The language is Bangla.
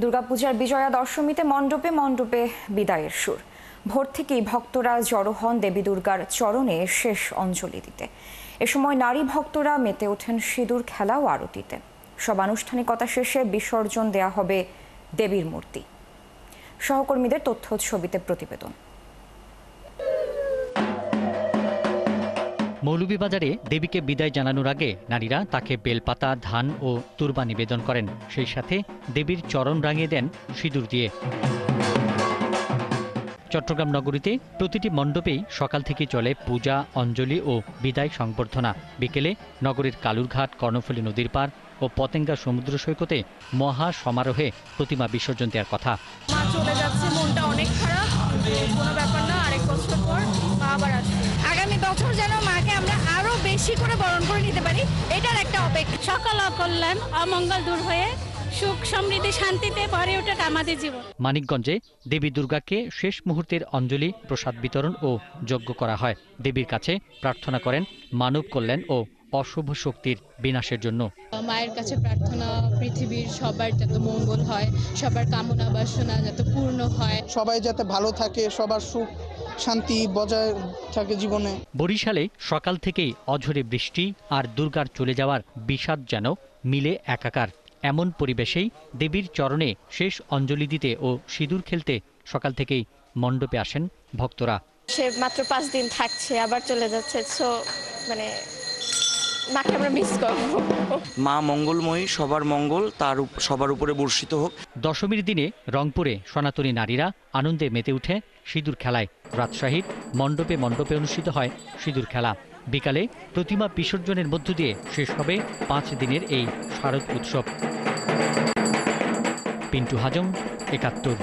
দুর্গাপূজার বিজয়া দশমীতে মণ্ডপে মণ্ডপে বিদায়ের সুর। ভোর থেকেই ভক্তরা জড়ো হন দেবী দুর্গার চরণে শেষ অঞ্জলি দিতে। এ সময় নারী ভক্তরা মেতে ওঠেন সিঁদুর খেলা ও আরতিতে। সব আনুষ্ঠানিকতা শেষে বিসর্জন দেয়া হবে দেবীর মূর্তি। সহকর্মীদের তথ্য ছবিতে প্রতিবেদন। মৌলভীবাজারে দেবীকে বিদায় জানানোর আগে নারীরা তাকে বেলপাতা, ধান ও তুরবা নিবেদন করেন। সেই সাথে দেবীর চরণ রাঙিয়ে দেন সিঁদুর দিয়ে। চট্টগ্রাম নগরীতে প্রতিটি মণ্ডপেই সকাল থেকে চলে পূজা, অঞ্জলি ও বিদায় সংবর্ধনা। বিকেলে নগরীর কালুরঘাট, কর্ণফুলী নদীর পার ও পতেঙ্গা সমুদ্র সৈকতে মহা সমারোহে প্রতিমা বিসর্জন দেওয়ার কথা। মা চলে যাচ্ছে, মনটা অনেক খারাপ, কোনো ব্যাপার না, আরেক বছর পর মা আবার আসবে। আগামী বছর যেন মাকে আমরা আরো বেশি করে বরণ করে নিতে পারি, এটার একটা অপেক্ষা। সকল অকল্যাণ অমঙ্গল দূর হয়ে সুখ সমৃদ্ধি শান্তিতে ভরে ওঠে আমাদের জীবন। মানিকগঞ্জে দেবী দুর্গাকে শেষ মুহূর্তের অঞ্জলি, প্রসাদ বিতরণ ও যজ্ঞ করা হয়। দেবীর কাছে প্রার্থনা করেন মানব কল্যাণ ও অশুভ শক্তির বিনাশের জন্য। মায়ের কাছে প্রার্থনা, পৃথিবীর সবার যাতে মঙ্গল হয়, সবার কামনা বাসনা যাতে পূর্ণ হয়, সবাই যাতে ভালো থাকে, সবার সুখ শান্তি বজায় থাকে জীবনে। বরিশালে সকাল থেকেই অঝরে বৃষ্টি আর দুর্গার চলে যাওয়ার বিষাদ যেন মিলে একাকার। এমন পরিবেশেই দেবীর চরণে শেষ অঞ্জলি দিতে ও সিঁদুর খেলতে সকাল থেকেই মণ্ডপে আসেন ভক্তরা। সে মাত্র 5 দিন থাকছে, আবার চলে যাচ্ছে, সো মানে মাকে আমরা মিস করব। মা মঙ্গলময়ী, সবার মঙ্গল সবার উপরে বর্ষিত হোক। দশমীর দিনে রংপুরে সনাতনী নারীরা আনন্দে মেতে উঠে সিঁদুর খেলায়। রাজশাহীর মণ্ডপে মণ্ডপে অনুষ্ঠিত হয় সিঁদুর খেলা। বিকালে প্রতিমা বিসর্জনের মধ্য দিয়ে শেষ হবে 5 দিনের এই শারদ উৎসব। পিন্টু হাজং, ৭১।